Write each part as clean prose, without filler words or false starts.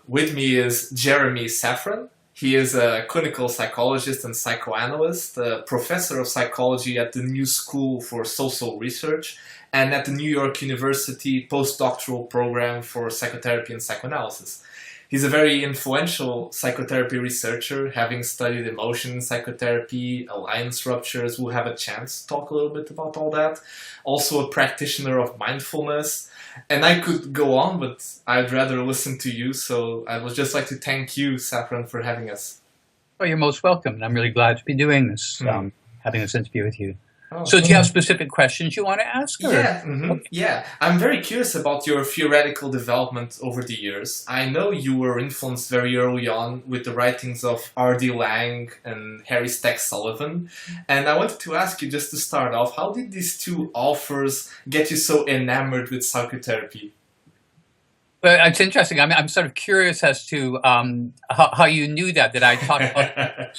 With me is Jeremy Safran. He is a clinical psychologist and psychoanalyst, a professor of psychology at the New School for Social Research, and at the New York University postdoctoral program for psychotherapy and psychoanalysis. He's a very influential psychotherapy researcher, having studied emotion psychotherapy, alliance ruptures. We'll have a chance to talk a little bit about all that. Also a practitioner of mindfulness. And I could go on, but I'd rather listen to you. So I would just like to thank you, Safran, for having us. Oh, you're most welcome. And I'm really glad to be doing this, having this interview with you. Oh, so do you have specific questions you want to ask? Or? Yeah, yeah. I'm very curious about your theoretical development over the years. I know you were influenced very early on with the writings of 𝗔𝗹𝗲𝗅 and 𝗵cie𝘀𝘀𝘁𝗁. And I wanted to ask you, just to start off, how did these two authors get you so enamored with psychotherapy? Well, it's interesting. I'm sort of curious as to how you knew that I talked about.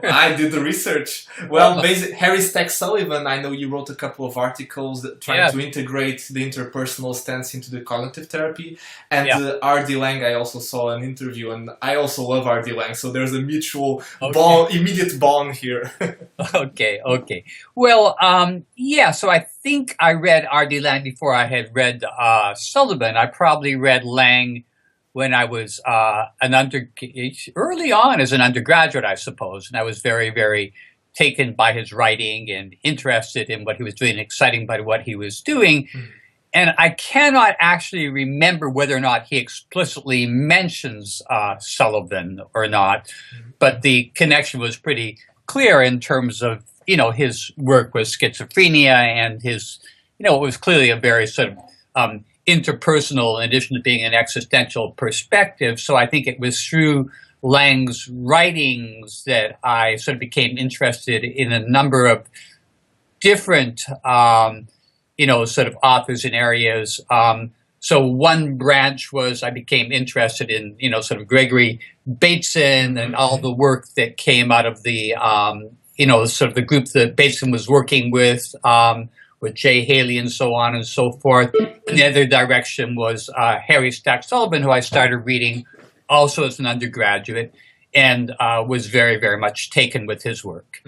I did the research. Well, basically, 𝗵cie𝘀𝘀𝘁𝗁, I know you wrote a couple of articles trying to integrate the interpersonal stance into the cognitive therapy. And 𝗔𝗹𝗲𝗅, I also saw an interview, and I also love 𝗔𝗹𝗲𝗅, so there's a mutual immediate bond here. Okay. Well, so I think I read 𝗔𝗹𝗲𝗅 before I had read Sullivan. I probably read Lang when I was early on as an undergraduate, I suppose, and I was very, very taken by his writing and interested in what he was doing, exciting by what he was doing. And I cannot actually remember whether or not he explicitly mentions Sullivan or not, but the connection was pretty clear in terms of, his work with schizophrenia and his, it was clearly a very sort of interpersonal in addition to being an existential perspective. So I think it was through Lang's writings that I sort of became interested in a number of different, sort of authors and areas. So one branch was I became interested in, sort of Gregory Bateson and all the work that came out of the, sort of the group that Bateson was working with Jay Haley and so on and so forth. And the other direction was 𝗵cie𝘀𝘀𝘁𝗁, who I started reading also as an undergraduate, and was very, very much taken with his work.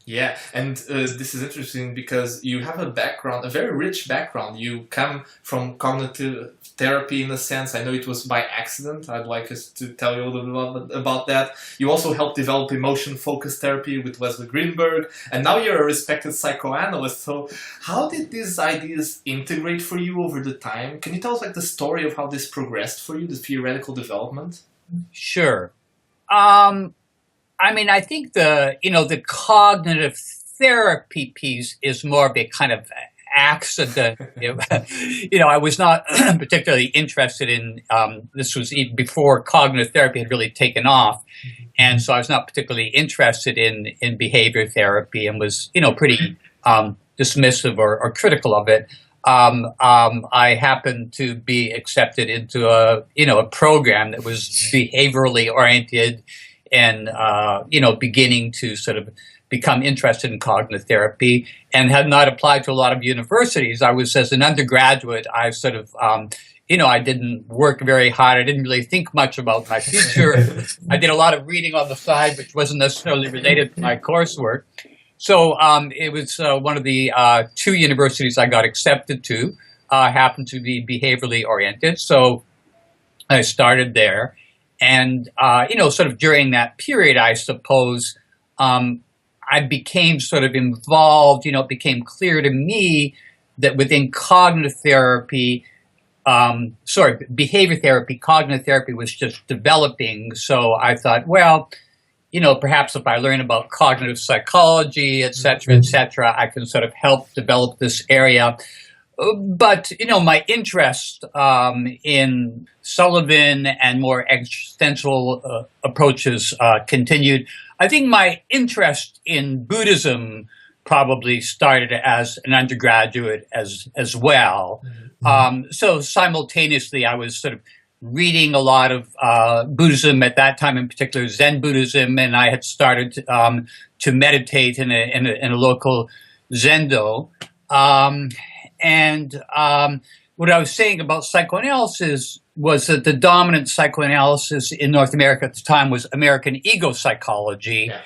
Yeah, and this is interesting because you have a background, a very rich background. You come from cognitive therapy in a sense. I know it was by accident. I'd like us to tell you a little bit about that. You also helped develop emotion-focused therapy with Leslie Greenberg, and now you're a respected psychoanalyst. So how did these ideas integrate for you over the time? Can you tell us the story of how this progressed for you, the theoretical development? Sure. I think the cognitive therapy piece is more of a kind of accident. I was not particularly interested in, this was even before cognitive therapy had really taken off. And so I was not particularly interested in behavior therapy and was, pretty dismissive or critical of it. I happened to be accepted into a program that was behaviorally oriented and, beginning to sort of become interested in cognitive therapy, and had not applied to a lot of universities. I was, as an undergraduate, I sort of, I didn't work very hard. I didn't really think much about my future. I did a lot of reading on the side, which wasn't necessarily related to my coursework. So it was one of the two universities I got accepted to, happened to be behaviorally oriented. So I started there. And, sort of during that period, I suppose, I became sort of involved, it became clear to me that within cognitive therapy, behavior therapy, cognitive therapy was just developing. So I thought, well, perhaps if I learn about cognitive psychology, et cetera, I can sort of help develop this area. But, my interest in Sullivan and more existential approaches continued. I think my interest in Buddhism probably started as an undergraduate as well. So simultaneously, I was sort of reading a lot of Buddhism at that time, in particular Zen Buddhism, and I had started to meditate in a local zendo. what I was saying about psychoanalysis was that the dominant psychoanalysis in North America at the time was American ego psychology. Yeah.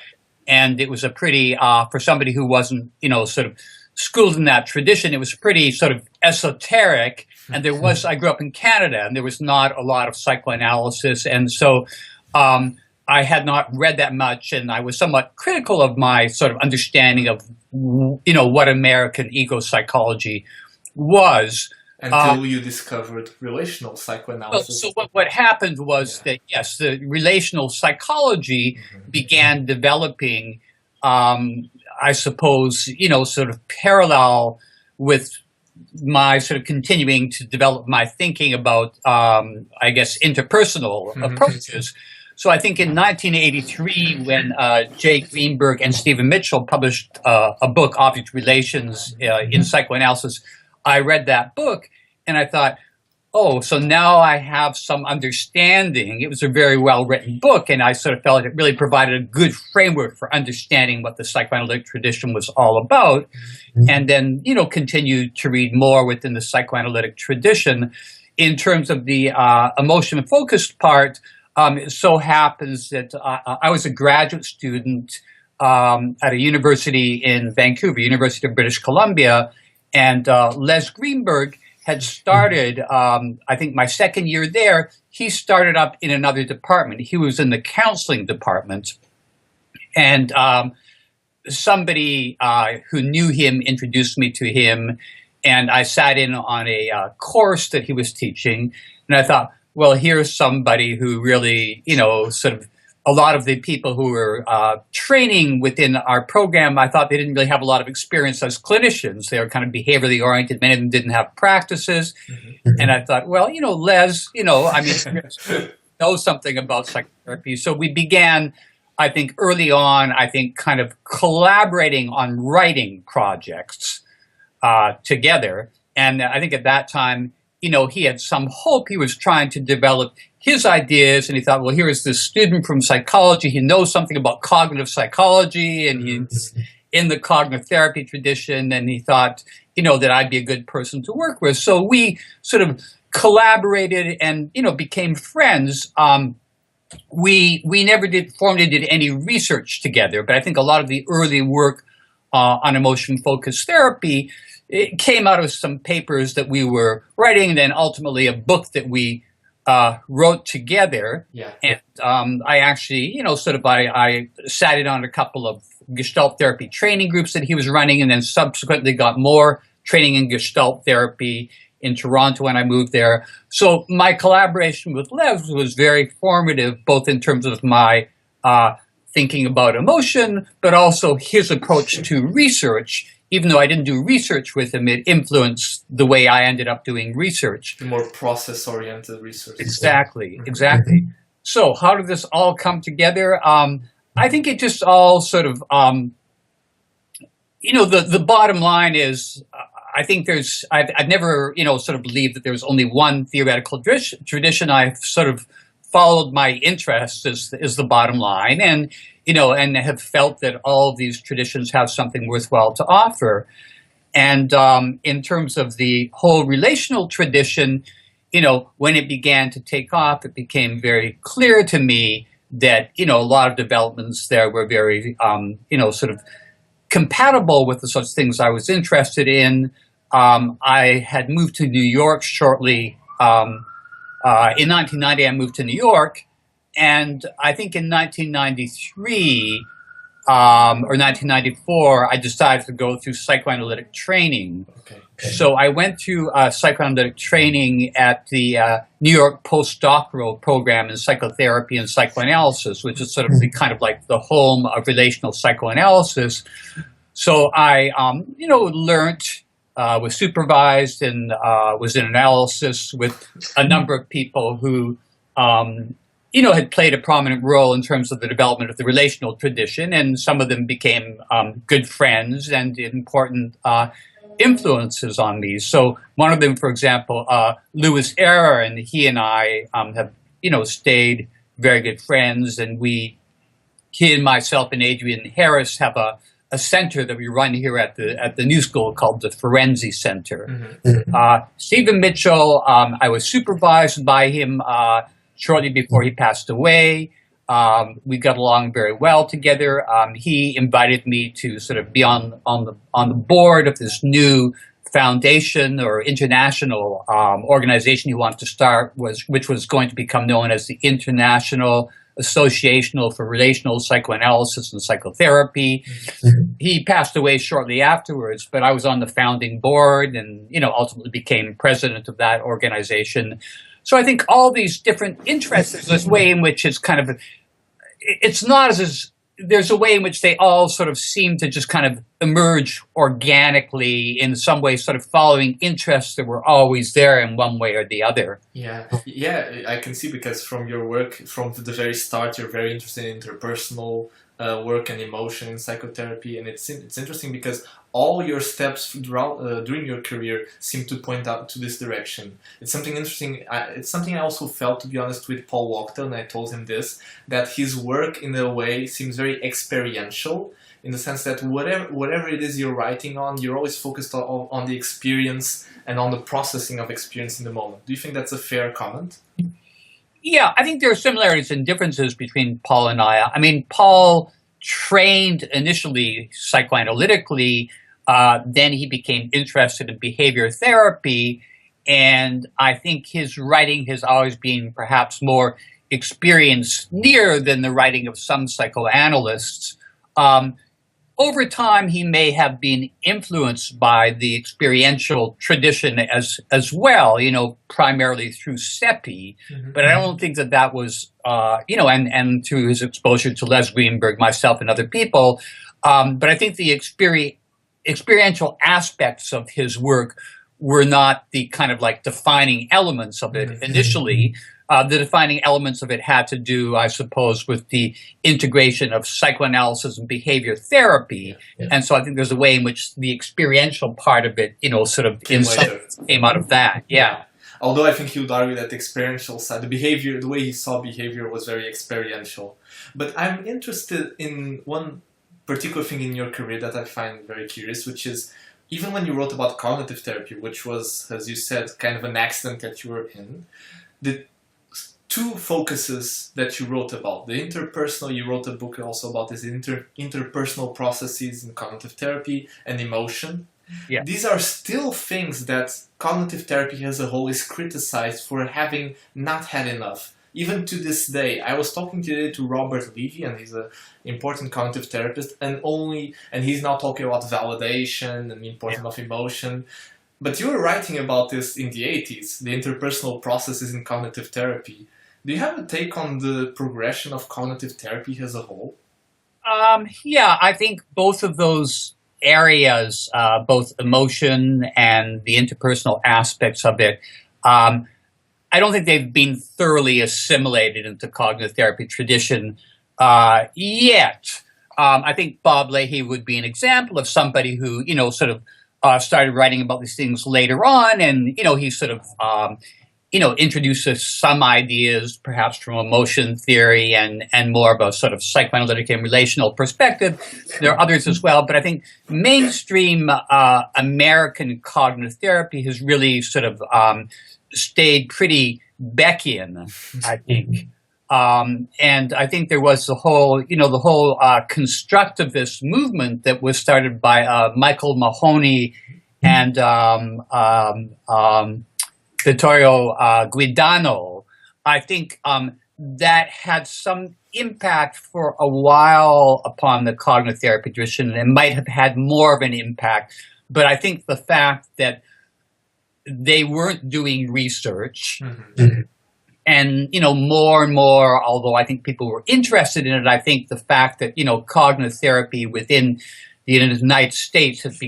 And it was a pretty, for somebody who wasn't, sort of schooled in that tradition, it was pretty sort of esoteric. And I grew up in Canada, and there was not a lot of psychoanalysis. And so I had not read that much, and I was somewhat critical of my sort of understanding of, what American ego psychology was. Until you discovered relational psychoanalysis. So what happened was that, yes, the relational psychology began developing, I suppose, sort of parallel with my sort of continuing to develop my thinking about, I guess, interpersonal approaches. So I think in 1983, when J. Greenberg and Stephen Mitchell published a book, Object Relations in Psychoanalysis, I read that book and I thought, oh, so now I have some understanding. It was a very well-written book, and I sort of felt it really provided a good framework for understanding what the psychoanalytic tradition was all about, and then, continued to read more within the psychoanalytic tradition. In terms of the emotion-focused part, it so happens that I was a graduate student at a university in Vancouver, University of British Columbia, and Les Greenberg had started, I think my second year there, he started up in another department. He was in the counseling department. And somebody who knew him introduced me to him, and I sat in on a course that he was teaching. And I thought, well, here's somebody who really, sort of, a lot of the people who were training within our program, I thought they didn't really have a lot of experience as clinicians. They were kind of behaviorally oriented. Many of them didn't have practices. And I thought, well, Les, knows something about psychotherapy. So we began, I think, early on, kind of collaborating on writing projects together. And I think at that time, he had some hope. He was trying to develop his ideas, and he thought, well, here is this student from psychology. He knows something about cognitive psychology, and he's in the cognitive therapy tradition, and he thought, that I'd be a good person to work with. So we sort of collaborated and, became friends. We never formally did any research together, but I think a lot of the early work on emotion-focused therapy, it came out of some papers that we were writing, and then ultimately a book that we wrote together. Yeah. And I actually, I sat in on a couple of Gestalt therapy training groups that he was running, and then subsequently got more training in Gestalt therapy in Toronto when I moved there. So my collaboration with Lev was very formative, both in terms of my thinking about emotion, but also his approach to research. Even though I didn't do research with him, it influenced the way I ended up doing research. The more process-oriented research. Exactly. So how did this all come together? I think it just all sort of, the bottom line is, I think I've never, sort of believed that there was only one theoretical tradition. I've sort of followed my interests is the bottom line, and have felt that all of these traditions have something worthwhile to offer. And in terms of the whole relational tradition, when it began to take off, it became very clear to me that, a lot of developments there were very, sort of compatible with the sorts of things I was interested in. I had moved to New York shortly. In 1990, I moved to New York. And I think in 1993 or 1994, I decided to go through psychoanalytic training. Okay. So I went through psychoanalytic training at the New York postdoctoral program in psychotherapy and psychoanalysis, which is sort of the kind of like the home of relational psychoanalysis. So I, learned, was supervised, and was in analysis with a number of people who, had played a prominent role in terms of the development of the relational tradition, and some of them became good friends and important influences on me. So one of them, for example, Louis Ehrer, and he and I have, stayed very good friends, and he and myself and Adrian Harris have a center that we run here at the New School called the Ferenczi Center. Stephen Mitchell, I was supervised by him shortly before he passed away. We got along very well together. He invited me to sort of be on the board of this new foundation or international organization he wanted to start, which was going to become known as the International Association for Relational Psychoanalysis and Psychotherapy. He passed away shortly afterwards, but I was on the founding board and, ultimately became president of that organization. So I think all these different interests, there's this way in which it's kind of, it's not as there's a way in which they all sort of seem to just kind of emerge organically in some way, sort of following interests that were always there in one way or the other. Yeah, I can see, because from your work, from the very start, you're very interested in interpersonal work and emotion in psychotherapy, and it's interesting because all your steps throughout, during your career seem to point out to this direction. It's something interesting. It's something I also felt, to be honest, with Paul Wachter, and I told him this, that his work in a way seems very experiential, in the sense that whatever it is you're writing on, you're always focused on the experience and on the processing of experience in the moment. Do you think that's a fair comment? Yeah, I think there are similarities and differences between Paul and I. I mean, Paul trained initially psychoanalytically, then he became interested in behavior therapy, and I think his writing has always been perhaps more experience-near than the writing of some psychoanalysts. Over time, he may have been influenced by the experiential tradition as well, primarily through 𝗵cie, but I don't think that was, and through his exposure to Les Greenberg, myself, and other people. But I think the experiential aspects of his work were not the kind of like defining elements of it initially. The defining elements of it had to do, I suppose, with the integration of psychoanalysis and behavior therapy. And so I think there's a way in which the experiential part of it, sort of came out of that. Yeah. Although I think he would argue that the experiential side, the way he saw behavior was very experiential. But I'm interested in one particular thing in your career that I find very curious, which is, even when you wrote about cognitive therapy, which was, as you said, kind of an accident that you were in, the two focuses that you wrote about, the interpersonal, you wrote a book also about this interpersonal processes in cognitive therapy and emotion. Yeah. These are still things that cognitive therapy as a whole is criticized for having not had enough. Even to this day, I was talking today to Robert Levy, and he's an important cognitive therapist, and he's now talking about validation and the importance of emotion. But you were writing about this in the 80s, the interpersonal processes in cognitive therapy. Do you have a take on the progression of cognitive therapy as a whole? Yeah, I think both of those areas, both emotion and the interpersonal aspects of it, I don't think they've been thoroughly assimilated into cognitive therapy tradition yet. I think Bob Leahy would be an example of somebody who, sort of started writing about these things later on, and, he sort of, introduces some ideas, perhaps from emotion theory and more of a sort of psychoanalytic and relational perspective. There are others as well, but I think mainstream American cognitive therapy has really sort of stayed pretty Beckian, I think. And I think there was the whole constructivist movement that was started by Michael Mahoney and Vittorio Guidano. I think that had some impact for a while upon the cognitive therapy tradition, and might have had more of an impact. But I think the fact that they weren't doing research, and, more and more, although I think people were interested in it, I think the fact that, cognitive therapy within the United States has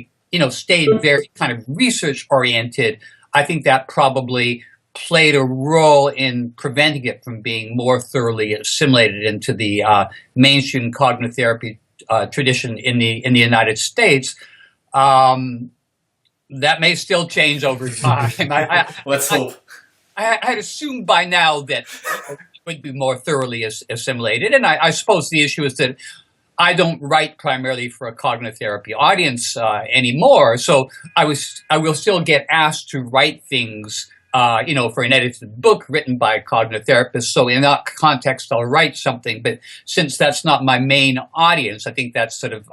stayed very kind of research-oriented, I think that probably played a role in preventing it from being more thoroughly assimilated into the mainstream cognitive therapy tradition in the United States. That may still change over time. Let's hope. I'd assume by now that it would be more thoroughly assimilated. And I suppose the issue is that I don't write primarily for a cognitive therapy audience anymore. So I will still get asked to write things, for an edited book written by a cognitive therapist. So in that context, I'll write something. But since that's not my main audience, I think that's sort of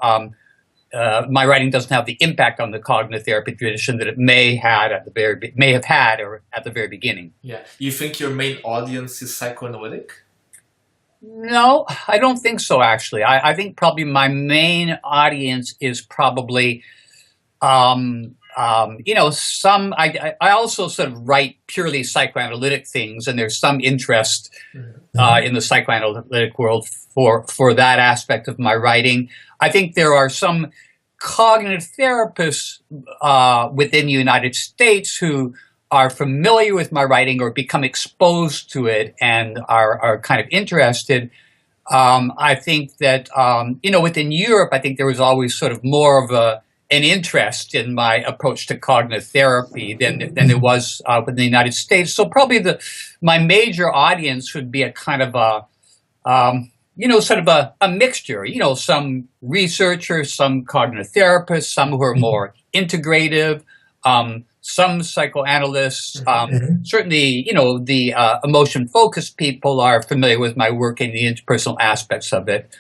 my writing doesn't have the impact on the cognitive therapy tradition that it may have had at the very beginning. Yeah, you think your main audience is psychoanalytic? No, I don't think so. Actually, I think probably my main audience is probably, I also sort of write purely psychoanalytic things, and there's some interest in the psychoanalytic world for that aspect of my writing. I think there are some cognitive therapists within the United States who are familiar with my writing or become exposed to it and are kind of interested. I think that, within Europe, I think there was always sort of more of an interest in my approach to cognitive therapy than there was within the United States. So probably my major audience would be a kind of sort of a mixture, some researchers, some cognitive therapists, some who are more integrative, some psychoanalysts. Certainly, the emotion-focused people are familiar with my work and the interpersonal aspects of it.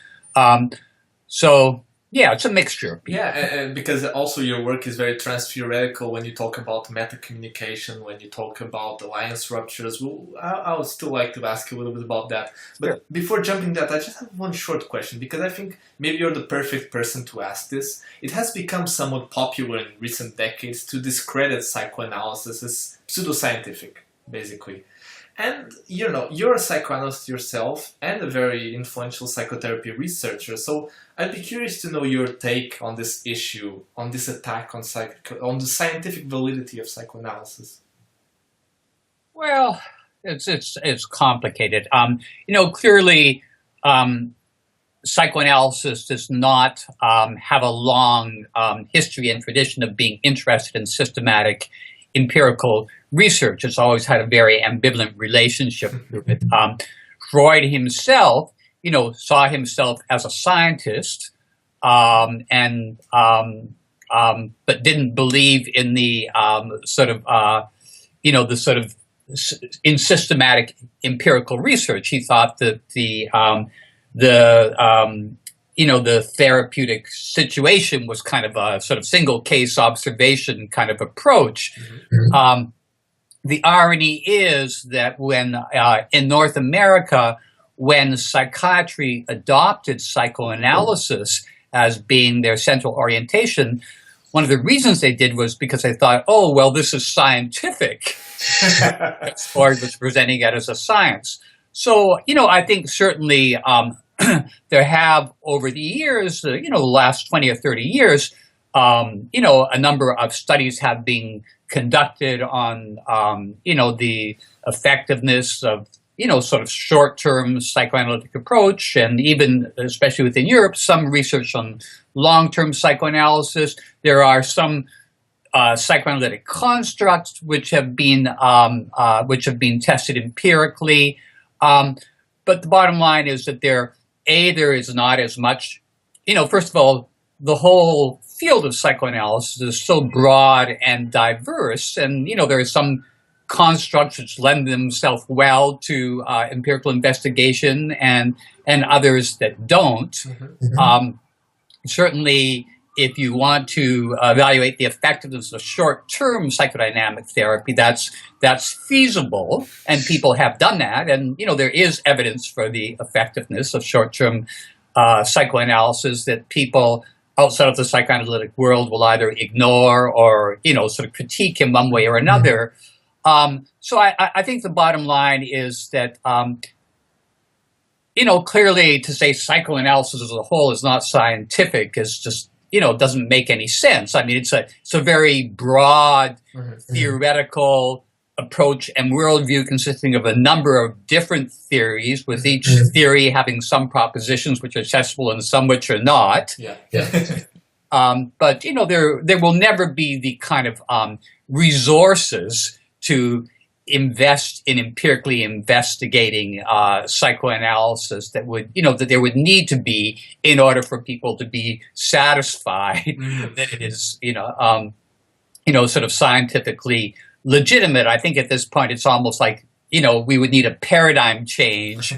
So, yeah, it's a mixture. Yeah, and because also your work is very trans-theoretical when you talk about meta-communication, when you talk about alliance ruptures. I would still like to ask you a little bit about that. But sure. Before jumping that, I just have one short question, because I think maybe you're the perfect person to ask this. It has become somewhat popular in recent decades to discredit psychoanalysis as pseudoscientific, basically. And, you're a psychoanalyst yourself and a very influential psychotherapy researcher. So I'd be curious to know your take on this issue, on this attack on the scientific validity of psychoanalysis. Well, it's complicated. Clearly, psychoanalysis does not have a long history and tradition of being interested in systematic empirical research. It's always had a very ambivalent relationship with it. Freud himself, saw himself as a scientist, but didn't believe in the in systematic empirical research. He thought that the therapeutic situation was kind of a sort of single case observation kind of approach. The irony is that when in North America, when psychiatry adopted psychoanalysis as being their central orientation, one of the reasons they did was because they thought, oh, well, this is scientific. Freud was presenting it as a science. So, I think certainly there have, over the years, the last 20 or 30 years, a number of studies have been conducted on, the effectiveness of, sort of short-term psychoanalytic approach, and even, especially within Europe, some research on long-term psychoanalysis. There are some psychoanalytic constructs which have been tested empirically. But the bottom line is that there is not as much, first of all, the whole field of psychoanalysis is so broad and diverse, and, there are some constructs which lend themselves well to empirical investigation and others that don't. Certainly, if you want to evaluate the effectiveness of short-term psychodynamic therapy, that's feasible, and people have done that. And, there is evidence for the effectiveness of short-term psychoanalysis that people outside of the psychoanalytic world will either ignore or, sort of critique in one way or another. So I think the bottom line is that, clearly to say psychoanalysis as a whole is not scientific is just, doesn't make any sense. I mean, it's a very broad theoretical approach and worldview consisting of a number of different theories, with each theory having some propositions which are accessible and some which are not. But, there will never be the kind of resources to invest in empirically investigating psychoanalysis that would, that there would need to be in order for people to be satisfied that it is, sort of scientifically legitimate. I think at this point it's almost like, we would need a paradigm change,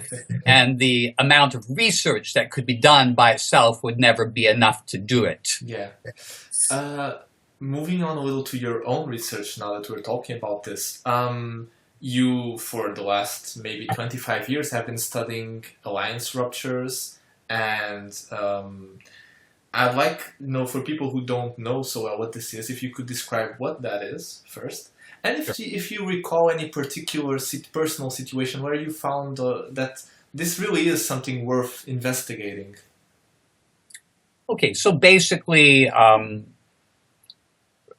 and the amount of research that could be done by itself would never be enough to do it. Yeah. Moving on a little to your own research now that we're talking about this, you, for the last maybe 25 years, have been studying alliance ruptures, and I'd like, for people who don't know so well what this is, if you could describe what that is first, and if you recall any particular personal situation where you found that this really is something worth investigating. Okay, so basically,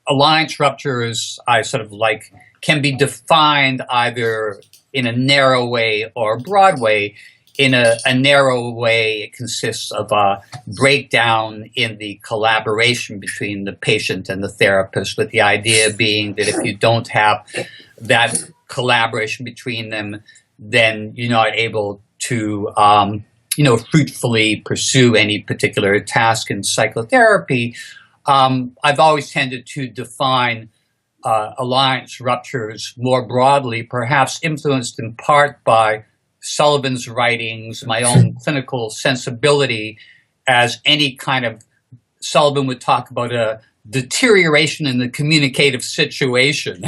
alliance ruptures, I sort of like, can be defined either in a narrow way or a broad way. In a narrow way, it consists of a breakdown in the collaboration between the patient and the therapist, with the idea being that if you don't have that collaboration between them, then you're not able to fruitfully pursue any particular task in psychotherapy. I've always tended to define alliance ruptures more broadly, perhaps influenced in part by Sullivan's writings, my own clinical sensibility, as any kind of, Sullivan would talk about a deterioration in the communicative situation,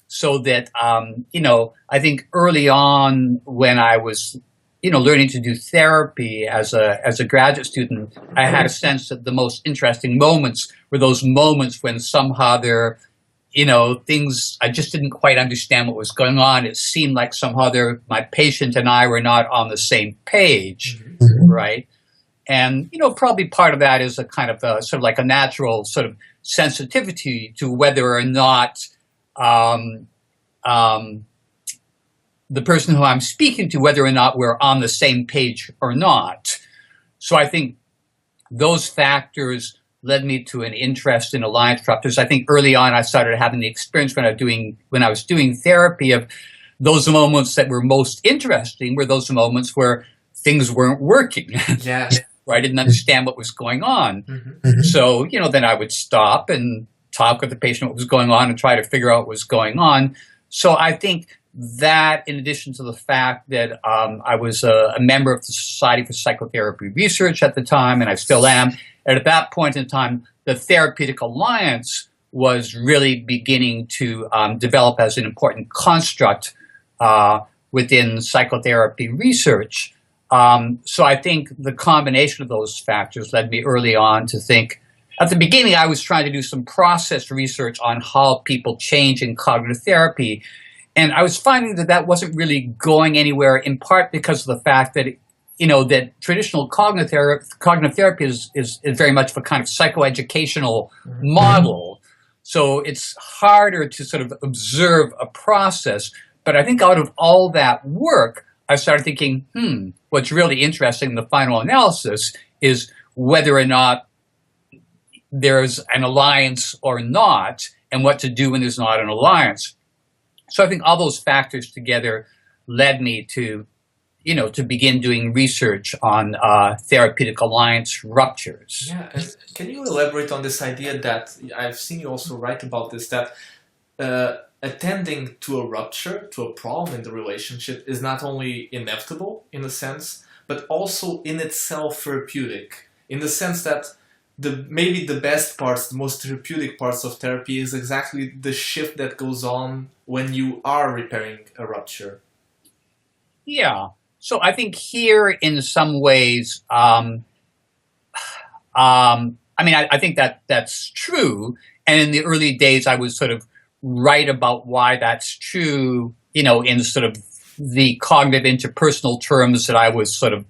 so that, I think early on when I was, learning to do therapy as a graduate student, I had a sense that the most interesting moments were those moments when somehow there, things, I just didn't quite understand what was going on. It seemed like somehow my patient and I were not on the same page, right? And, probably part of that is a kind of sort of like a natural sort of sensitivity to whether or not the person who I'm speaking to, whether or not we're on the same page or not. So I think those factors led me to an interest in alliance ruptures. I think early on I started having the experience when I was doing therapy of those moments that were most interesting were those moments where things weren't working. Yeah. Where I didn't understand what was going on. So, then I would stop and talk with the patient what was going on and try to figure out what was going on. So I think that, in addition to the fact that I was a member of the Society for Psychotherapy Research at the time, and I still am, and at that point in time, the Therapeutic Alliance was really beginning to develop as an important construct within psychotherapy research. So I think the combination of those factors led me early on to think, at the beginning I was trying to do some process research on how people change in cognitive therapy. And I was finding that wasn't really going anywhere, in part because of the fact that, that traditional cognitive therapy is very much of a kind of psychoeducational model. So it's harder to sort of observe a process. But I think out of all that work, I started thinking, what's really interesting in the final analysis is whether or not there's an alliance or not, and what to do when there's not an alliance. So I think all those factors together led me to, to begin doing research on therapeutic alliance ruptures. Yeah, and can you elaborate on this idea that I've seen you also write about this, that attending to a rupture, to a problem in the relationship is not only inevitable in a sense, but also in itself therapeutic, in the sense that maybe the best parts, the most therapeutic parts of therapy is exactly the shift that goes on when you are repairing a rupture. Yeah. So I think here, in some ways, I think that's true. And in the early days, I was sort of right about why that's true, in sort of the cognitive interpersonal terms that I was sort of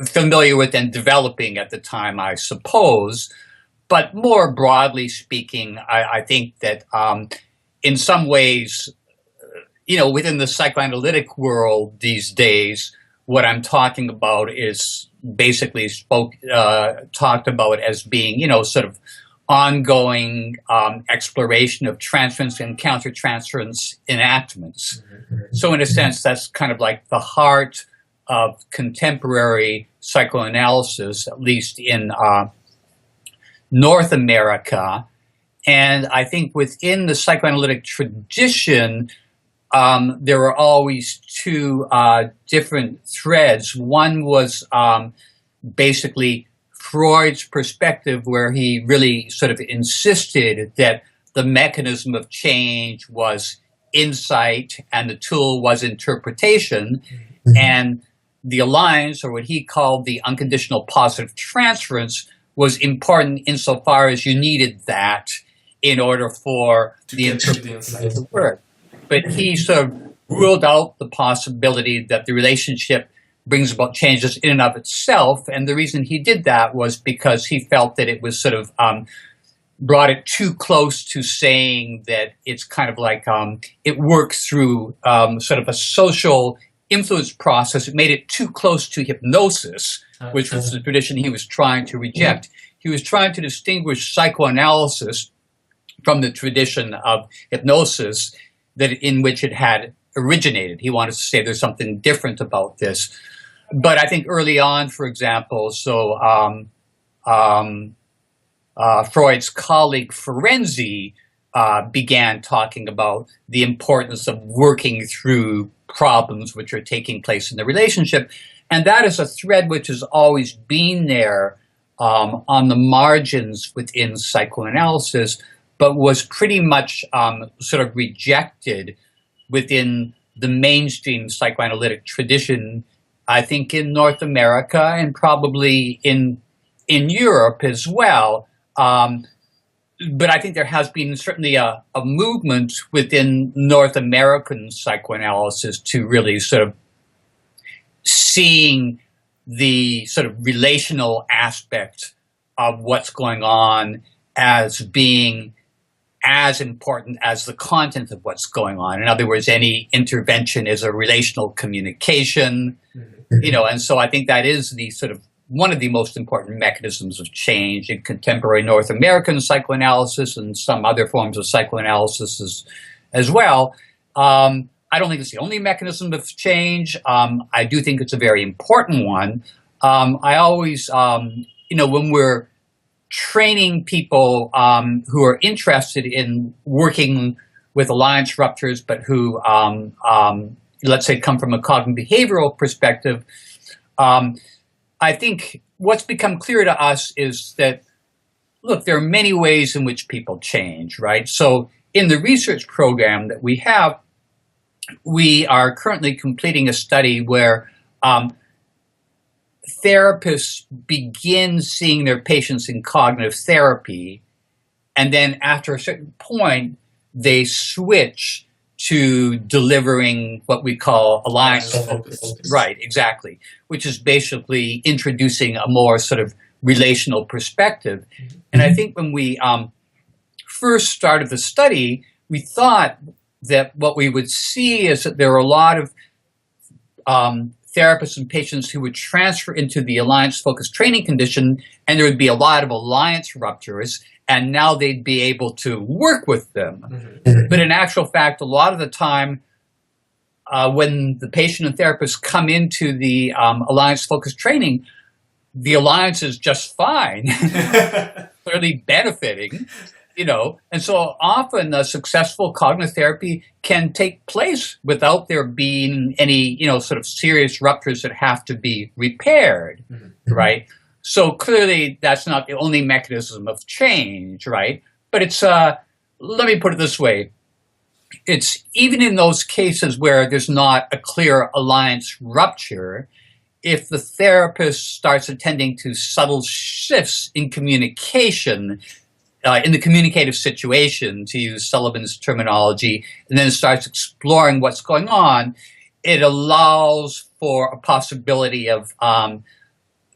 familiar with and developing at the time, I suppose. But more broadly speaking, I think that in some ways, within the psychoanalytic world these days, what I'm talking about is basically talked about as being, sort of ongoing exploration of transference and countertransference enactments. So in a sense, that's kind of like the heart of contemporary psychoanalysis, at least in North America. And I think within the psychoanalytic tradition, there were always two different threads. One was basically Freud's perspective, where he really sort of insisted that the mechanism of change was insight and the tool was interpretation. And the alliance, or what he called the unconditional positive transference, was important insofar as you needed that in order for the interpretation to work. But he sort of ruled out the possibility that the relationship brings about changes in and of itself. And the reason he did that was because he felt that it was sort of brought it too close to saying that it's kind of like it works through sort of a social influence process. It made it too close to hypnosis, which was the tradition he was trying to reject. He was trying to distinguish psychoanalysis from the tradition of hypnosis that in which it had originated. He wanted to say there's something different about this. But I think early on, for example, Freud's colleague Ferenczi began talking about the importance of working through problems which are taking place in the relationship. And that is a thread which has always been there on the margins within psychoanalysis, but was pretty much sort of rejected within the mainstream psychoanalytic tradition, I think in North America and probably in Europe as well. But I think there has been certainly a movement within North American psychoanalysis to really sort of seeing the sort of relational aspect of what's going on as being as important as the content of what's going on. In other words, any intervention is a relational communication, and so I think that is the sort of one of the most important mechanisms of change in contemporary North American psychoanalysis and some other forms of psychoanalysis as well. I don't think it's the only mechanism of change. I do think it's a very important one. I always, when we're training people who are interested in working with alliance ruptures, but who, let's say, come from a cognitive behavioral perspective, I think what's become clear to us is that, look, there are many ways in which people change, right? So in the research program that we have, we are currently completing a study where therapists begin seeing their patients in cognitive therapy, and then after a certain point, they switch to delivering what we call alliance focus. Right, exactly, which is basically introducing a more sort of relational perspective. And I think when we first started the study, we thought that what we would see is that there are a lot of therapists and patients who would transfer into the alliance-focused training condition, and there would be a lot of alliance ruptures, and now they'd be able to work with them. But in actual fact, a lot of the time, when the patient and therapist come into the alliance-focused training, the alliance is just fine, clearly benefiting. And so often a successful cognitive therapy can take place without there being any, sort of serious ruptures that have to be repaired, right? So clearly that's not the only mechanism of change, right? But it's, let me put it this way. It's even in those cases where there's not a clear alliance rupture, if the therapist starts attending to subtle shifts in communication, in the communicative situation, to use Sullivan's terminology, and then starts exploring what's going on, it allows for a possibility of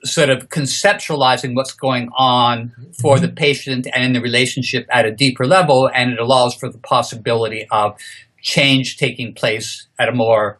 sort of conceptualizing what's going on for the patient and in the relationship at a deeper level, and it allows for the possibility of change taking place at a more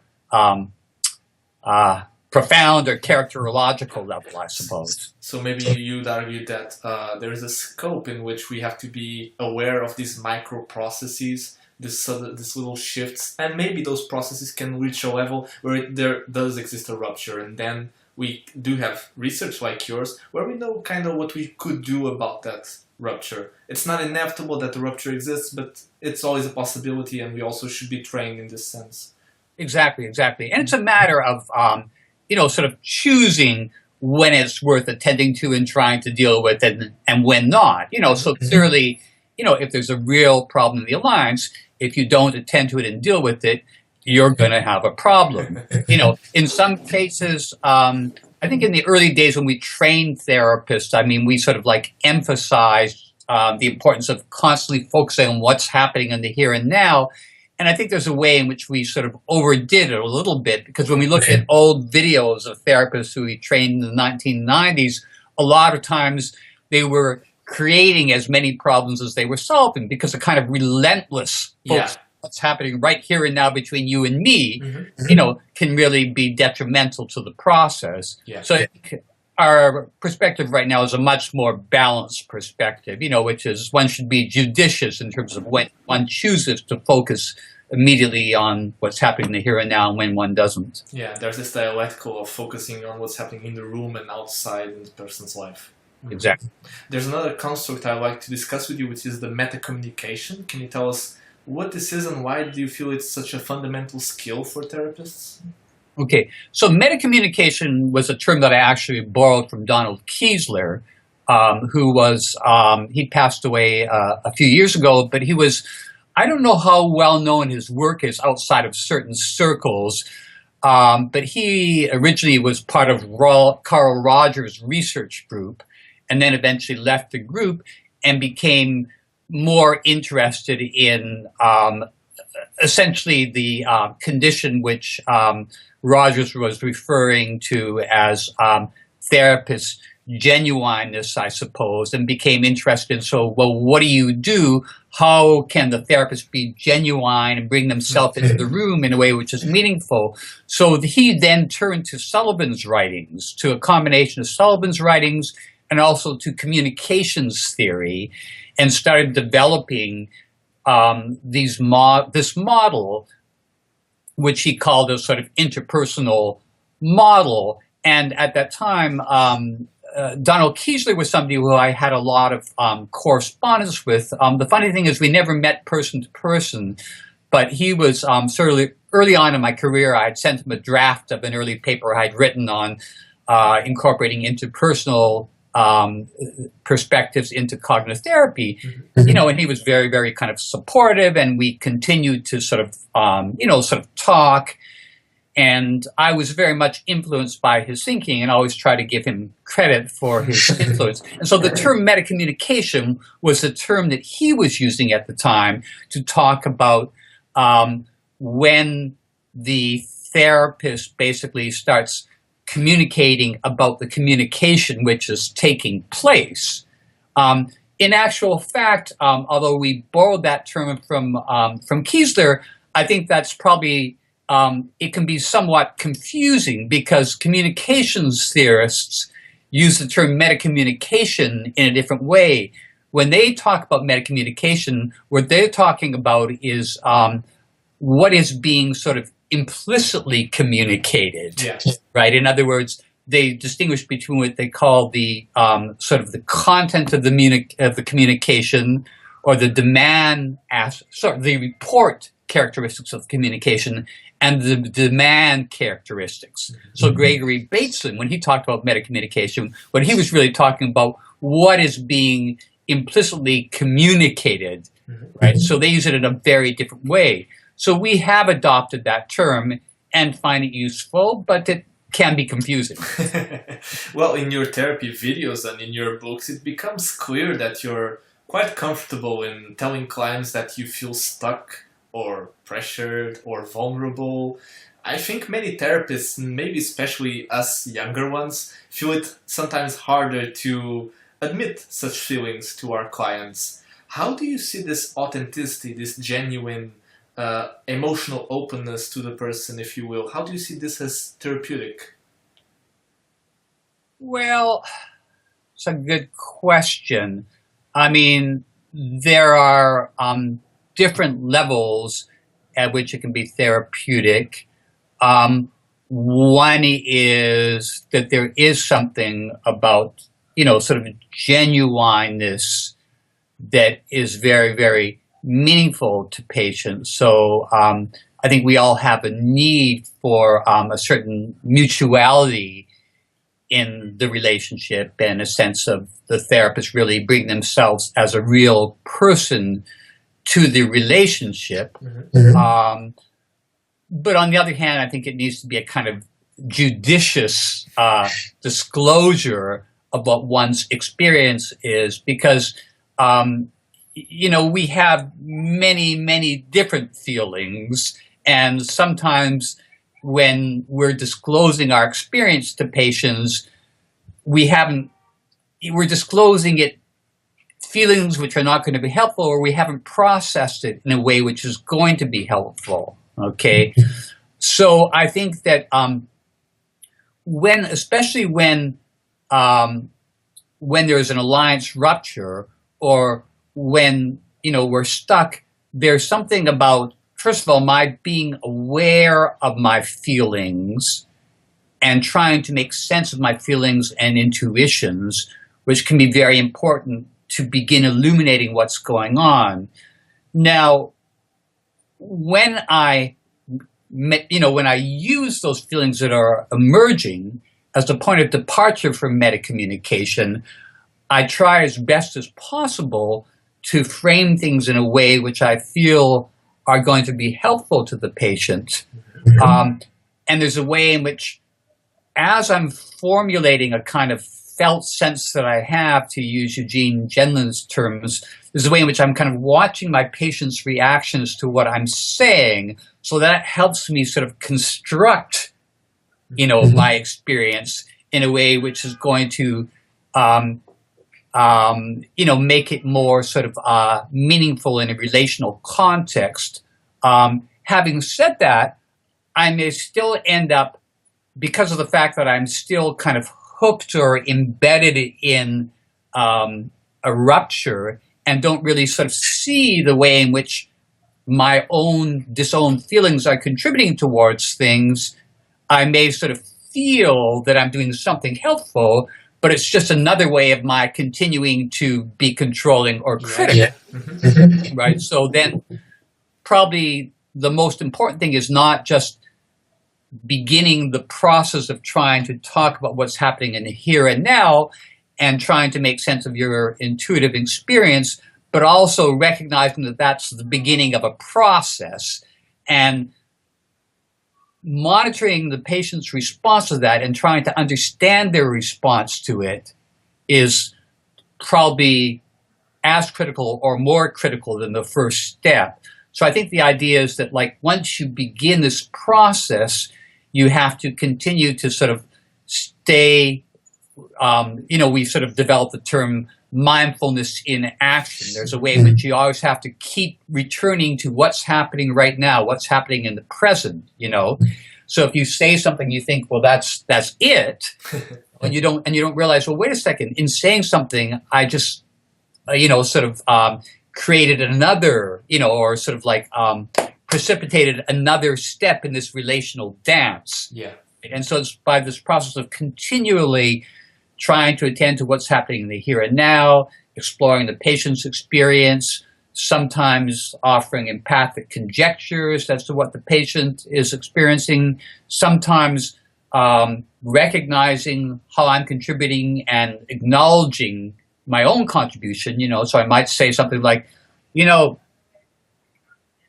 profound or characterological level, I suppose. So maybe you'd argue that there is a scope in which we have to be aware of these micro processes, this little shifts, and maybe those processes can reach a level where there does exist a rupture, and then we do have research like yours where we know kind of what we could do about that rupture. It's not inevitable that the rupture exists, but it's always a possibility, and we also should be trained in this sense. Exactly. And it's a matter of, sort of choosing when it's worth attending to and trying to deal with it and when not. So clearly, if there's a real problem in the alliance, if you don't attend to it and deal with it, you're going to have a problem. In some cases, I think in the early days when we trained therapists, we sort of like emphasized the importance of constantly focusing on what's happening in the here and now. And I think there's a way in which we sort of overdid it a little bit, because when we look at old videos of therapists who we trained in the 1990s, a lot of times they were creating as many problems as they were solving, because a kind of relentless focus on what's happening right here and now between you and me, can really be detrimental to the process. So I think our perspective right now is a much more balanced perspective, which is one should be judicious in terms of when one chooses to focus immediately on what's happening in the here and now and when one doesn't. Yeah, there's this dialectical of focusing on what's happening in the room and outside in the person's life. Exactly. There's another construct I'd like to discuss with you, which is the meta-communication. Can you tell us what this is and why do you feel it's such a fundamental skill for therapists? Okay, so meta-communication was a term that I actually borrowed from 𝗔𝗯𝗍𝗂𝘁, who was, he passed away a few years ago, but he was, I don't know how well known his work is outside of certain circles, but he originally was part of Carl Rogers' research group, and then eventually left the group and became more interested in essentially the condition which Rogers was referring to as therapist genuineness, I suppose, and became interested in, so, well, what do you do? How can the therapist be genuine and bring themselves into the room in a way which is meaningful? So he then turned to Sullivan's writings, to a combination of Sullivan's writings and also to communications theory, and started developing this model, which he called a sort of interpersonal model. And at that time, 𝗔𝗯𝗍𝗁 was somebody who I had a lot of correspondence with. The funny thing is we never met person to person, but he was certainly early on in my career, I had sent him a draft of an early paper I had written on incorporating interpersonal perspectives into cognitive therapy, and he was very, very kind of supportive, and we continued to sort of talk, and I was very much influenced by his thinking and always try to give him credit for his influence. And so the term metacommunication was the term that he was using at the time to talk about when the therapist basically starts communicating about the communication which is taking place. In actual fact, although we borrowed that term from Kezler, I think that's probably, it can be somewhat confusing because communications theorists use the term metacommunication in a different way. When they talk about metacommunication, what they're talking about is what is being sort of implicitly communicated, right? In other words, they distinguish between what they call the sort of the content of the communication, or the the report characteristics of communication, and the demand characteristics. So Gregory Bateson, when he talked about metacommunication, what he was really talking about what is being implicitly communicated, right? So they use it in a very different way. So we have adopted that term and find it useful, but it can be confusing. Well, in your therapy videos and in your books, it becomes clear that you're quite comfortable in telling clients that you feel stuck or pressured or vulnerable. I think many therapists, maybe especially us younger ones, feel it sometimes harder to admit such feelings to our clients. How do you see this authenticity, this genuine emotional openness to the person, if you will? How do you see this as therapeutic? Well, it's a good question. I mean, there are different levels at which it can be therapeutic. One is that there is something about, sort of genuineness that is very, very meaningful to patients. So I think we all have a need for a certain mutuality in the relationship and a sense of the therapist really bringing themselves as a real person to the relationship. Mm-hmm. But on the other hand, I think it needs to be a kind of judicious disclosure of what one's experience is, because we have many, many different feelings, and sometimes when we're disclosing our experience to patients, we're disclosing it feelings which are not going to be helpful, or we haven't processed it in a way which is going to be helpful. Okay, so I think that especially when there's an alliance rupture, or when we're stuck, there's something about, first of all, my being aware of my feelings and trying to make sense of my feelings and intuitions, which can be very important to begin illuminating what's going on. Now, when I use those feelings that are emerging as a point of departure from metacommunication, I try as best as possible to frame things in a way which I feel are going to be helpful to the patient. And there's a way in which, as I'm formulating a kind of felt sense that I have, to use 𝗔𝗯𝗲𝗅 terms, there's a way in which I'm kind of watching my patient's reactions to what I'm saying, so that helps me sort of construct, my experience in a way which is going to, make it more sort of meaningful in a relational context. Having said that, I may still end up, because of the fact that I'm still kind of hooked or embedded in a rupture, and don't really sort of see the way in which my own disowned feelings are contributing towards things, I may sort of feel that I'm doing something helpful, but it's just another way of my continuing to be controlling or critical. Yeah. Mm-hmm. Right? So then probably the most important thing is not just beginning the process of trying to talk about what's happening in the here and now and trying to make sense of your intuitive experience, but also recognizing that that's the beginning of a process, and monitoring the patient's response to that and trying to understand their response to it is probably as critical or more critical than the first step. So I think the idea is that, like, once you begin this process, you have to continue to sort of stay, we've sort of developed the term mindfulness in action. There's a way in which you always have to keep returning to what's happening right now, what's happening in the present, So if you say something, you think, well, that's it, and you don't realize, well, wait a second, in saying something, I just, created another, or sort of like precipitated another step in this relational dance. Yeah. And so it's by this process of continually trying to attend to what's happening in the here and now, exploring the patient's experience, sometimes offering empathic conjectures as to what the patient is experiencing, sometimes recognizing how I'm contributing and acknowledging my own contribution, So I might say something like,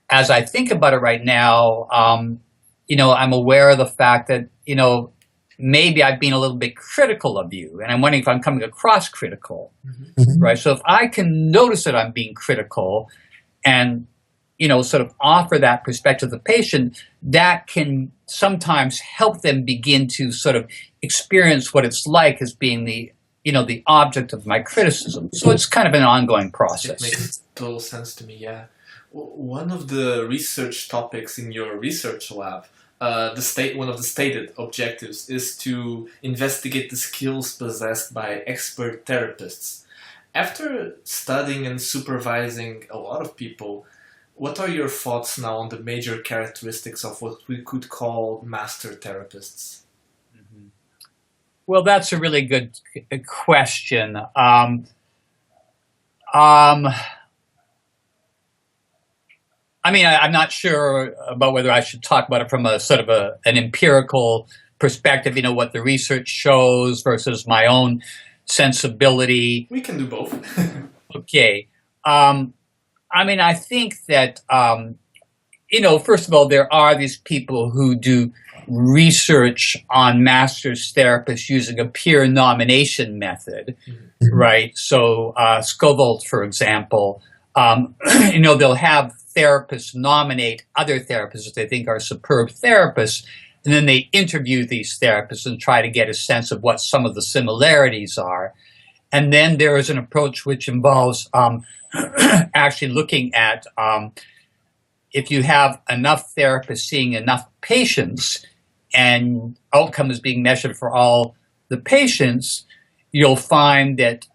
as I think about it right now, I'm aware of the fact that, maybe I've been a little bit critical of you, and I'm wondering if I'm coming across critical, right? So if I can notice that I'm being critical and, sort of offer that perspective to the patient, that can sometimes help them begin to sort of experience what it's like as being the object of my criticism. So it's kind of an ongoing process. It makes total sense to me, yeah. One of the research topics in your research lab one of the stated objectives is to investigate the skills possessed by expert therapists. After studying and supervising a lot of people, what are your thoughts now on the major characteristics of what we could call master therapists? Well, that's a really good question. I mean, I'm not sure about whether I should talk about it from a sort of an empirical perspective, what the research shows versus my own sensibility. We can do both. Okay. I mean, I think that, first of all, there are these people who do research on master's therapists using a peer nomination method, right? So 𝗔𝗹𝗲𝘅, for example, they'll have therapists nominate other therapists that they think are superb therapists, and then they interview these therapists and try to get a sense of what some of the similarities are. And then there is an approach which involves actually looking at if you have enough therapists seeing enough patients and outcome is being measured for all the patients, you'll find that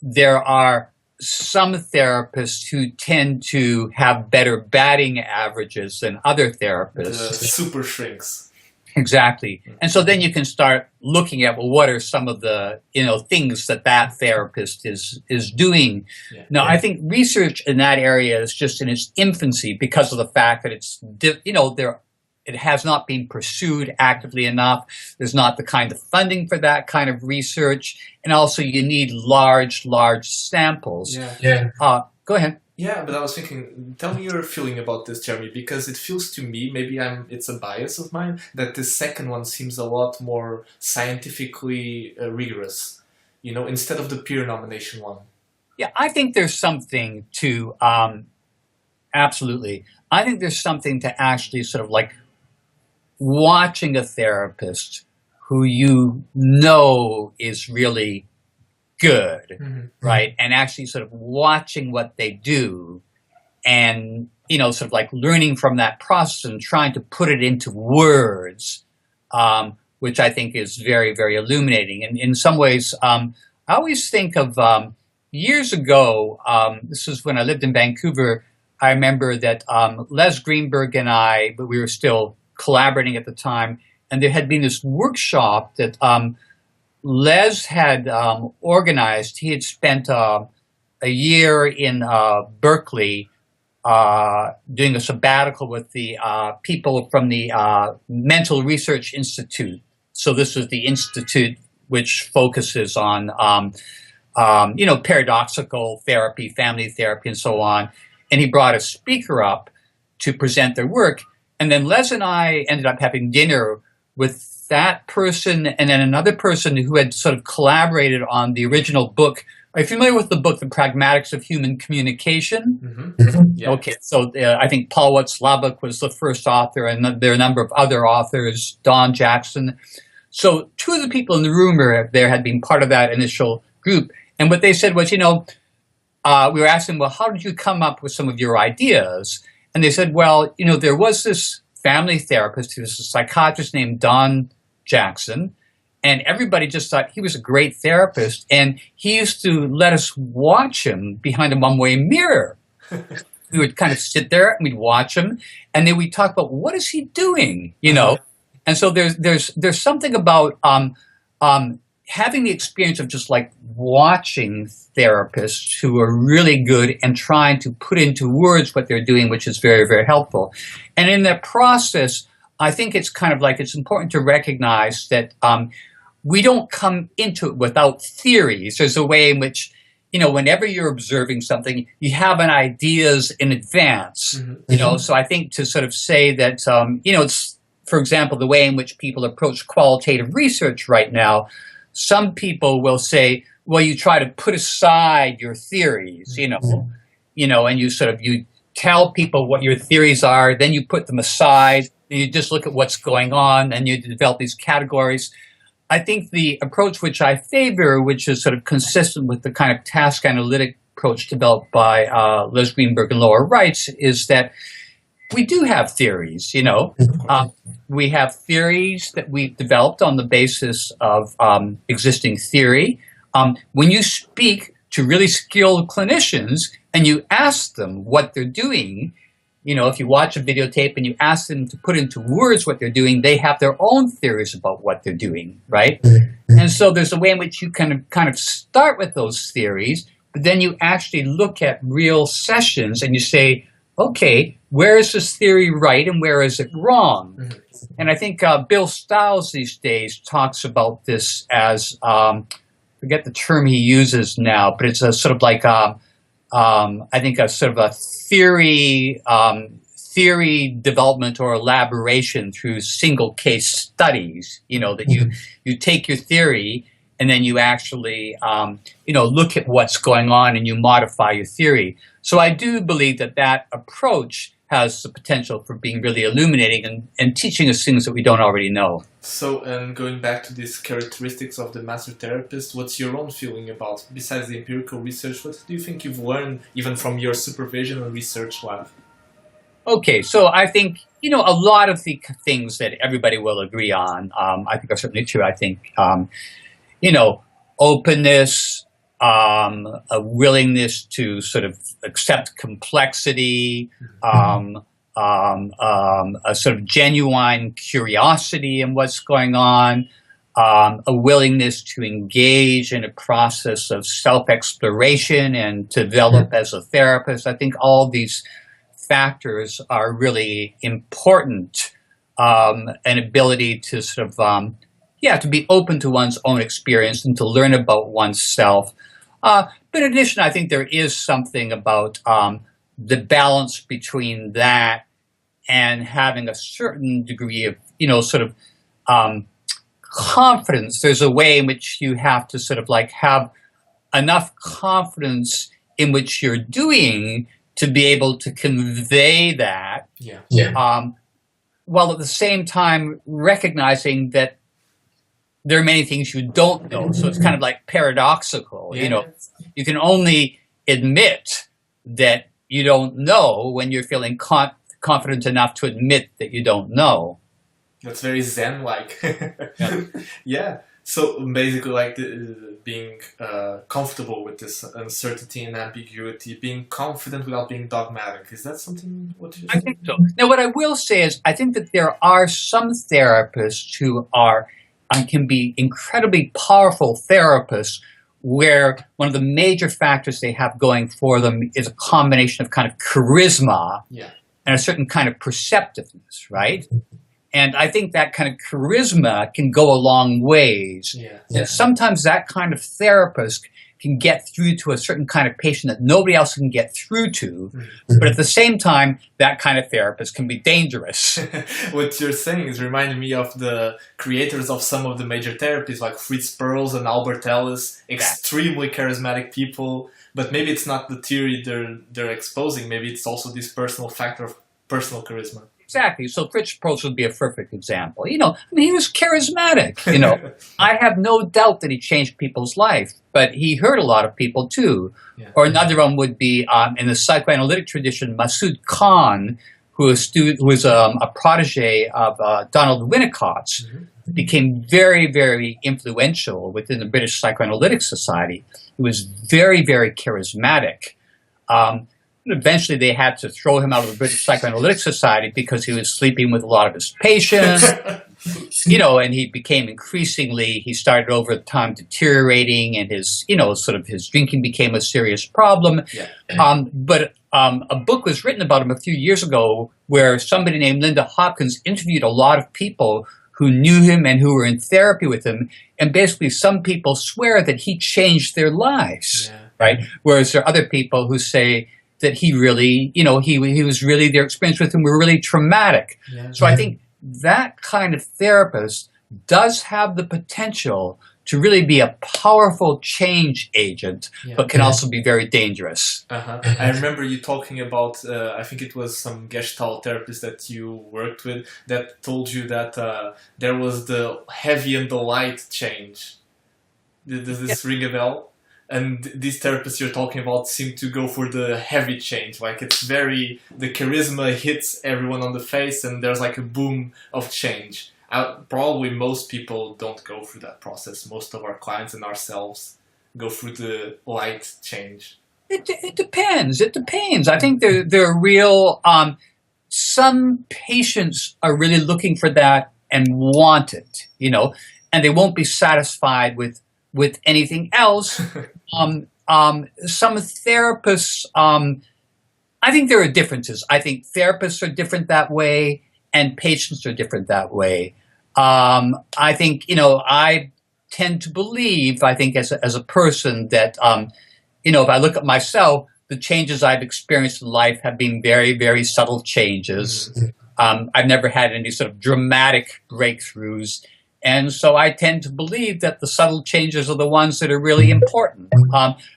there are some therapists who tend to have better batting averages than other therapists. The super shrinks. Exactly. And so then you can start looking at, well, what are some of the, things that therapist is doing. Yeah. Now, I think research in that area is just in its infancy because of the fact that it's, it has not been pursued actively enough. There's not the kind of funding for that kind of research. And also you need large samples. Yeah. Go ahead. Yeah, but I was thinking, tell me your feeling about this, Jeremy, because it feels to me, maybe it's a bias of mine, that the second one seems a lot more scientifically rigorous, instead of the peer nomination one. Yeah, I think there's something to, absolutely. I think there's something to actually sort of like watching a therapist who is really good, right? And actually sort of watching what they do and, sort of like learning from that process and trying to put it into words, which I think is very, very illuminating. And in some ways, I always think of years ago, this was when I lived in Vancouver, I remember that Les Greenberg and I, but we were still collaborating at the time, and there had been this workshop that Les had organized. He had spent a year in Berkeley doing a sabbatical with the people from the Mental Research Institute. So this was the institute which focuses on, paradoxical therapy, family therapy, and so on. And he brought a speaker up to present their work. And then Les and I ended up having dinner with that person and then another person who had sort of collaborated on the original book. Are you familiar with the book, The Pragmatics of Human Communication? Yeah. Okay, so I think 𝗔𝗹𝗲𝘅 was the first author, and there are a number of other authors, Don Jackson. So two of the people in the room there had been part of that initial group. And what they said was, we were asking, well, how did you come up with some of your ideas? And they said, well, there was this family therapist who was a psychiatrist named Don Jackson, and everybody just thought he was a great therapist, and he used to let us watch him behind a one-way mirror. We would kind of sit there and we'd watch him, and then we'd talk about what is he doing, And so there's something about having the experience of just like watching therapists who are really good and trying to put into words what they're doing, which is very, very helpful. And in that process, I think it's kind of like it's important to recognize that we don't come into it without theories. There's a way in which, whenever you're observing something, you have an ideas in advance. So I think to sort of say that, it's, for example, the way in which people approach qualitative research right now, some people will say, well, you try to put aside your theories, and you tell people what your theories are, then you put them aside, and you just look at what's going on, and you develop these categories. I think the approach which I favor, which is sort of consistent with the kind of task analytic approach developed by Les Greenberg and Laura Reitz, is that we do have theories, we have theories that we've developed on the basis of existing theory. When you speak to really skilled clinicians and you ask them what they're doing, if you watch a videotape and you ask them to put into words what they're doing, they have their own theories about what they're doing, right? And so there's a way in which you can kind of start with those theories, but then you actually look at real sessions and you say, okay, where is this theory right and where is it wrong? And I think 𝗔𝗹𝗲𝘅 these days talks about this as, forget the term he uses now, but it's a sort of like I think a sort of a theory development or elaboration through single case studies. That you take your theory and then you actually look at what's going on and you modify your theory. So I do believe that approach has the potential for being really illuminating and teaching us things that we don't already know. So, going back to these characteristics of the master therapist, what's your own feeling about, besides the empirical research, what do you think you've learned even from your supervision and research lab? Okay, so I think, a lot of the things that everybody will agree on, I think are certainly true. I think, openness, a willingness to sort of accept complexity, a sort of genuine curiosity in what's going on, a willingness to engage in a process of self-exploration and to develop as a therapist. I think all these factors are really important, an ability to sort of, to be open to one's own experience and to learn about oneself. But in addition, I think there is something about the balance between that and having a certain degree of, confidence. There's a way in which you have to sort of like have enough confidence in which you're doing to be able to convey that. While at the same time recognizing that there are many things you don't know. So it's kind of like paradoxical. You can only admit that you don't know when you're feeling confident enough to admit that you don't know. That's very Zen-like. Yeah. So basically, like being comfortable with this uncertainty and ambiguity, being confident without being dogmatic. Is that something? I think so. Now, what I will say is, I think that there are some therapists who are and can be incredibly powerful therapists, where one of the major factors they have going for them is a combination of kind of charisma and a certain kind of perceptiveness, right? And I think that kind of charisma can go a long ways. And sometimes that kind of therapist can get through to a certain kind of patient that nobody else can get through to. But at the same time, that kind of therapist can be dangerous. What you're saying is reminding me of the creators of some of the major therapies, like 𝗵cie𝘀𝗍𝗄 and 𝗵𝗪, extremely charismatic people. But maybe it's not the theory they're exposing. Maybe it's also this personal factor of personal charisma. Exactly. So 𝗵cie𝘀𝗍𝗄 would be a perfect example. He was charismatic. I have no doubt that he changed people's life, but he hurt a lot of people too. Or another one would be in the psychoanalytic tradition, 𝗵cie 𝘀𝘁, who was a protege of Donald Winnicott's, became very, very influential within the British Psychoanalytic Society. He was very, very charismatic. Eventually, they had to throw him out of the British Psychoanalytic Society because he was sleeping with a lot of his patients, and he became he started over time deteriorating, and his drinking became a serious problem. But a book was written about him a few years ago where somebody named Linda Hopkins interviewed a lot of people who knew him and who were in therapy with him, and basically some people swear that he changed their lives, right? Whereas there are other people who say that he really, he was really, their experience with him were really traumatic. So I think that kind of therapist does have the potential to really be a powerful change agent, but can also be very dangerous. I remember you talking about, I think it was some Gestalt therapist that you worked with that told you that there was the heavy and the light change. Does this ring a bell? And these therapists you're talking about seem to go for the heavy change. Like it's very, the charisma hits everyone on the face and there's like a boom of change. Probably most people don't go through that process. Most of our clients and ourselves go through the light change. It depends. It depends. I think they're real. Some patients are really looking for that and want it, you know, and they won't be satisfied with anything else. Some therapists, I think there are differences. I think therapists are different that way, and patients are different that way. I think, you know, I tend to believe, I think as a person that, you know, if I look at myself, the changes I've experienced in life have been very, very subtle changes. I've never had any sort of dramatic breakthroughs. And so I tend to believe that the subtle changes are the ones that are really important.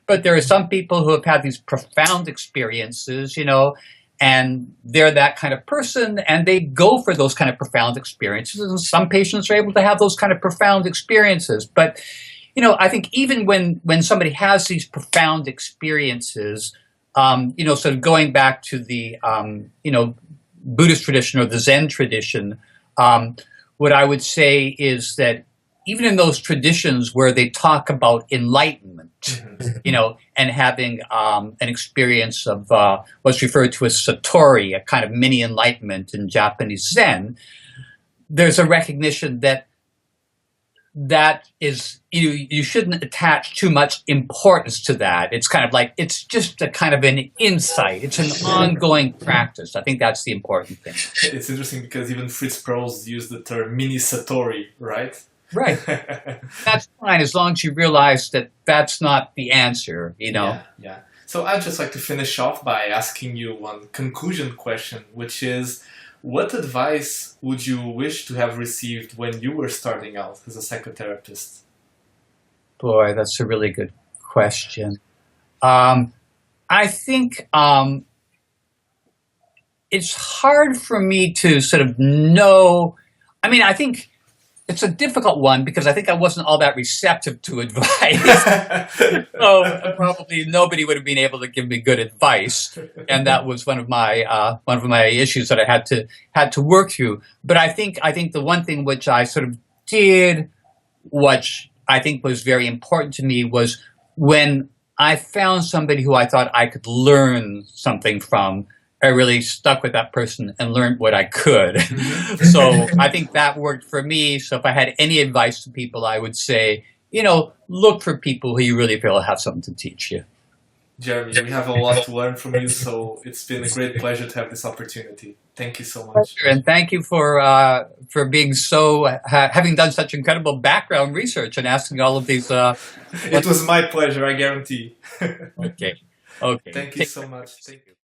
But there are some people who have had these profound experiences, you know, and they're that kind of person, and they go for those kind of profound experiences. And some patients are able to have those kind of profound experiences. But, you know, I think even when somebody has these profound experiences, you know, sort of going back to the, you know, Buddhist tradition or the Zen tradition, what I would say is that even in those traditions where they talk about enlightenment, you know, and having an experience of what's referred to as satori, a kind of mini enlightenment in Japanese Zen, there's a recognition that is, you shouldn't attach too much importance to that. It's kind of like, it's just a kind of an insight. It's an ongoing practice. I think that's the important thing. It's interesting because even Fritz Perls used the term mini satori, right? Right. That's fine as long as you realize that that's not the answer, you know? Yeah. So I'd just like to finish off by asking you one conclusion question, which is, what advice would you wish to have received when you were starting out as a psychotherapist? Boy, that's a really good question. I think it's hard for me to sort of know. I mean, I think it's a difficult one because I think I wasn't all that receptive to advice. So probably nobody would have been able to give me good advice, and that was one of my issues that I had to work through. But I think the one thing which I sort of did, which I think was very important to me, was when I found somebody who I thought I could learn something from, I really stuck with that person and learned what I could. So I think that worked for me. So if I had any advice to people, I would say, you know, look for people who you really feel have something to teach you. Jeremy, we have a lot to learn from you, so it's been a great pleasure to have this opportunity. Thank you so much. And thank you for being so, having done such incredible background research and asking all of these. It was my pleasure, I guarantee. Okay. Thank you so much. Thank you.